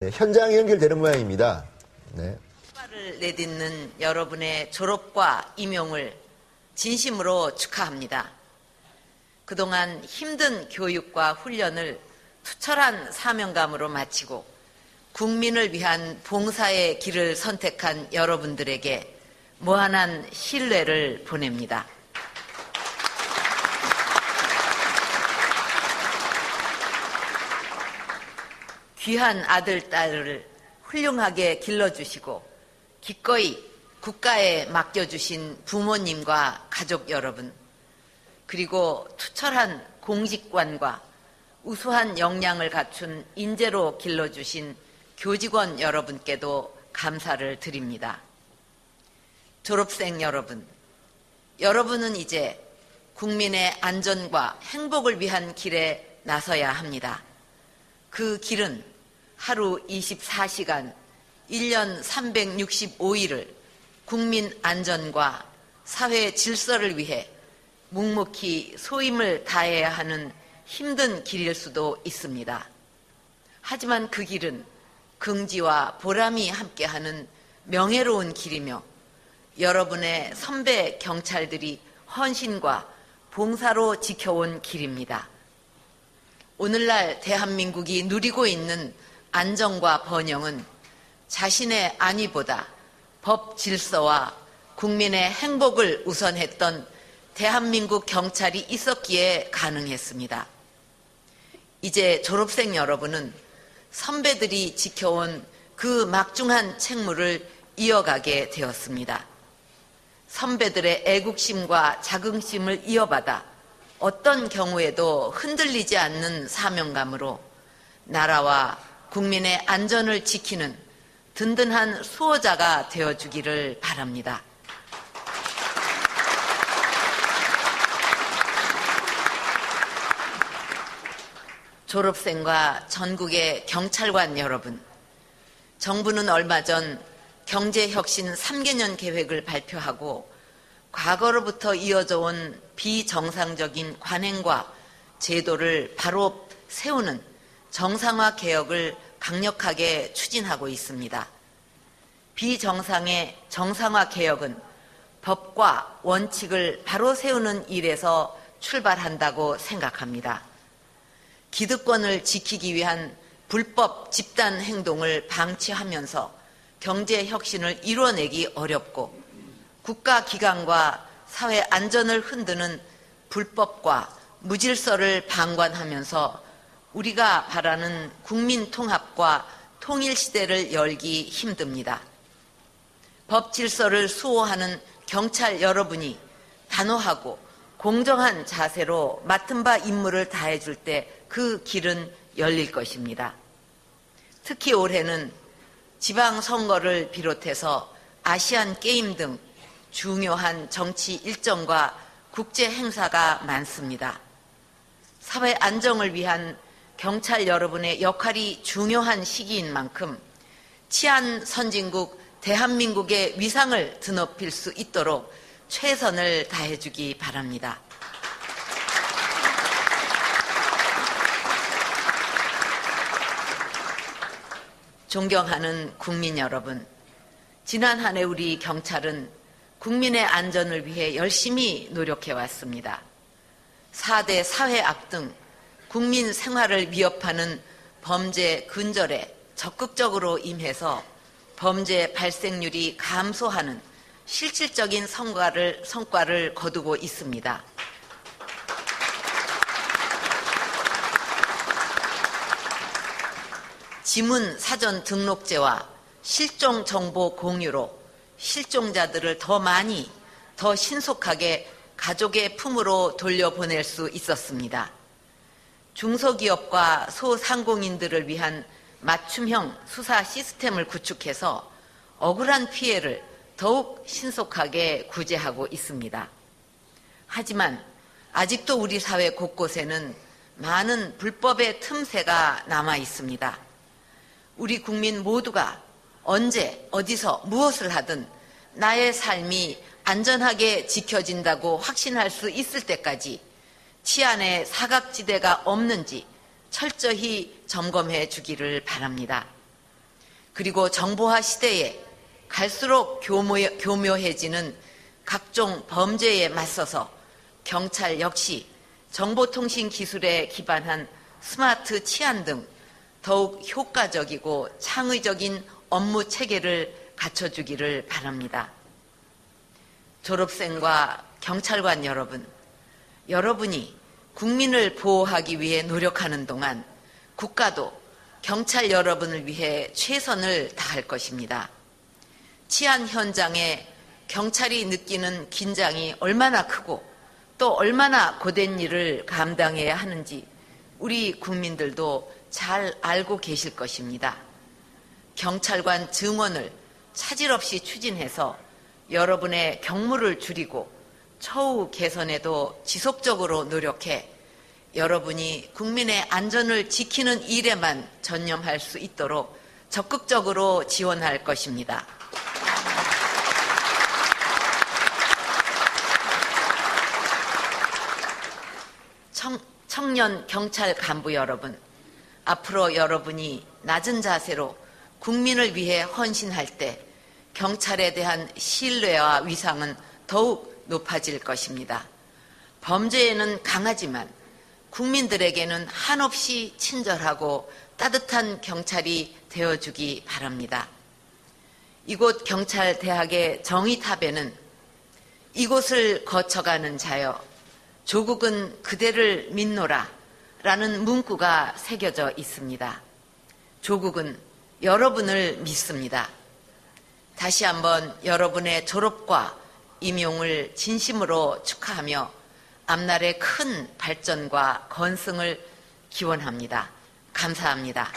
네, 현장이 연결되는 모양입니다. 네. 축하를 내딛는 여러분의 졸업과 임용을 진심으로 축하합니다. 그동안 힘든 교육과 훈련을 투철한 사명감으로 마치고 국민을 위한 봉사의 길을 선택한 여러분들에게 무한한 신뢰를 보냅니다. 귀한 아들, 딸을 훌륭하게 길러주시고 기꺼이 국가에 맡겨주신 부모님과 가족 여러분, 그리고 투철한 공직관과 우수한 역량을 갖춘 인재로 길러주신 교직원 여러분께도 감사를 드립니다. 졸업생 여러분, 여러분은 이제 국민의 안전과 행복을 위한 길에 나서야 합니다. 그 길은 하루 24시간, 1년 365일을 국민 안전과 사회 질서를 위해 묵묵히 소임을 다해야 하는 힘든 길일 수도 있습니다. 하지만 그 길은 긍지와 보람이 함께하는 명예로운 길이며 여러분의 선배 경찰들이 헌신과 봉사로 지켜온 길입니다. 오늘날 대한민국이 누리고 있는 안정과 번영은 자신의 안위보다 법 질서와 국민의 행복을 우선했던 대한민국 경찰이 있었기에 가능했습니다. 이제 졸업생 여러분은 선배들이 지켜온 그 막중한 책무를 이어가게 되었습니다. 선배들의 애국심과 자긍심을 이어받아 어떤 경우에도 흔들리지 않는 사명감으로 나라와 국민의 안전을 지키는 든든한 수호자가 되어주기를 바랍니다. 졸업생과 전국의 경찰관 여러분, 정부는 얼마 전 경제혁신 3개년 계획을 발표하고 과거로부터 이어져 온 비정상적인 관행과 제도를 바로 세우는 정상화 개혁을 강력하게 추진하고 있습니다. 비정상의 정상화 개혁은 법과 원칙을 바로 세우는 일에서 출발한다고 생각합니다. 기득권을 지키기 위한 불법 집단 행동을 방치하면서 경제 혁신을 이뤄내기 어렵고 국가기관과 사회 안전을 흔드는 불법과 무질서를 방관하면서 우리가 바라는 국민 통합과 통일 시대를 열기 힘듭니다. 법 질서를 수호하는 경찰 여러분이 단호하고 공정한 자세로 맡은 바 임무를 다해줄 때 그 길은 열릴 것입니다. 특히 올해는 지방선거를 비롯해서 아시안 게임 등 중요한 정치 일정과 국제 행사가 많습니다. 사회 안정을 위한 경찰 여러분의 역할이 중요한 시기인 만큼 치안 선진국 대한민국의 위상을 드높일 수 있도록 최선을 다해주기 바랍니다. 존경하는 국민 여러분, 지난 한 해 우리 경찰은 국민의 안전을 위해 열심히 노력해 왔습니다. 4대 사회악 등 국민 생활을 위협하는 범죄 근절에 적극적으로 임해서 범죄 발생률이 감소하는 실질적인 성과를 거두고 있습니다. 지문 사전 등록제와 실종 정보 공유로 실종자들을 더 많이, 더 신속하게 가족의 품으로 돌려보낼 수 있었습니다. 중소기업과 소상공인들을 위한 맞춤형 수사 시스템을 구축해서 억울한 피해를 더욱 신속하게 구제하고 있습니다. 하지만 아직도 우리 사회 곳곳에는 많은 불법의 틈새가 남아 있습니다. 우리 국민 모두가 언제 어디서 무엇을 하든 나의 삶이 안전하게 지켜진다고 확신할 수 있을 때까지 치안의 사각지대가 없는지 철저히 점검해 주기를 바랍니다. 그리고 정보화 시대에 갈수록 교묘해지는 각종 범죄에 맞서서 경찰 역시 정보통신 기술에 기반한 스마트 치안 등 더욱 효과적이고 창의적인 업무 체계를 갖춰주기를 바랍니다. 졸업생과 경찰관 여러분, 여러분이 국민을 보호하기 위해 노력하는 동안 국가도 경찰 여러분을 위해 최선을 다할 것입니다. 치안 현장에 경찰이 느끼는 긴장이 얼마나 크고 또 얼마나 고된 일을 감당해야 하는지 우리 국민들도 잘 알고 계실 것입니다. 경찰관 증원을 차질 없이 추진해서 여러분의 경무를 줄이고 처우 개선에도 지속적으로 노력해 여러분이 국민의 안전을 지키는 일에만 전념할 수 있도록 적극적으로 지원할 것입니다. 청년 경찰 간부 여러분, 앞으로 여러분이 낮은 자세로 국민을 위해 헌신할 때 경찰에 대한 신뢰와 위상은 더욱 높아질 것입니다. 범죄에는 강하지만 국민들에게는 한없이 친절하고 따뜻한 경찰이 되어주기 바랍니다. 이곳 경찰대학의 정의탑에는 이곳을 거쳐가는 자여 조국은 그대를 믿노라 라는 문구가 새겨져 있습니다. 조국은 여러분을 믿습니다. 다시 한번 여러분의 졸업과 임용을 진심으로 축하하며 앞날의 큰 발전과 건승을 기원합니다. 감사합니다.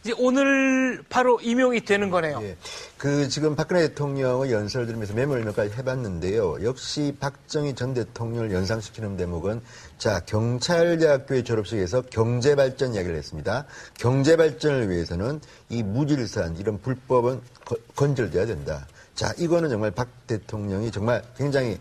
이제 오늘 바로 임용이 되는 거네요. 예. 지금 박근혜 대통령의 연설을 들으면서 메모를 몇 가지 해봤는데요. 역시 박정희 전 대통령을 연상시키는 대목은 경찰대학교의 졸업식에서 경제발전 이야기를 했습니다. 경제발전을 위해서는 이 무질서한 이런 불법은 건절돼야 된다. 이거는 정말 박 대통령이 정말 굉장히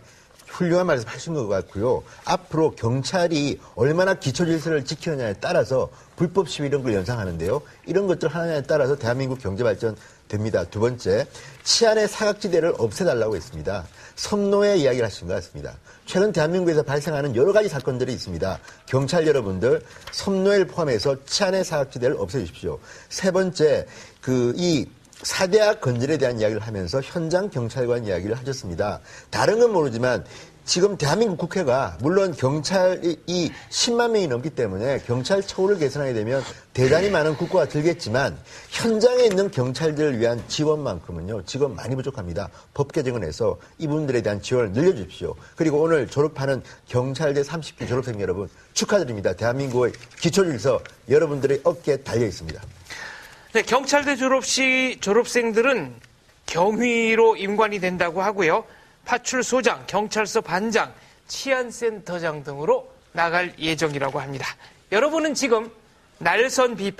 훌륭한 말에서 하신 것 같고요. 앞으로 경찰이 얼마나 기초질서를 지키느냐에 따라서 불법 시위 이런 걸 연상하는데요. 이런 것들 하나에 따라서 대한민국 경제발전 됩니다. 두 번째, 치안의 사각지대를 없애달라고 했습니다. 섬노예 이야기를 하신 것 같습니다. 최근 대한민국에서 발생하는 여러 가지 사건들이 있습니다. 경찰 여러분들, 섬노예를 포함해서 치안의 사각지대를 없애주십시오. 세 번째, 이 사대학 건설에 대한 이야기를 하면서 현장 경찰관 이야기를 하셨습니다. 다른 건 모르지만 지금 대한민국 국회가 물론 경찰이 10만 명이 넘기 때문에 경찰 처우를 개선하게 되면 대단히 많은 국고가 들겠지만 현장에 있는 경찰들을 위한 지원만큼은요. 지금 많이 부족합니다. 법 개정을 해서 이분들에 대한 지원을 늘려주십시오. 그리고 오늘 졸업하는 경찰대 30기 졸업생 여러분 축하드립니다. 대한민국의 기초질서 여러분들의 어깨에 달려 있습니다. 네, 경찰대 졸업식 졸업생들은 경위로 임관이 된다고 하고요. 파출소장, 경찰서 반장, 치안센터장 등으로 나갈 예정이라고 합니다. 여러분은 지금 날선 비판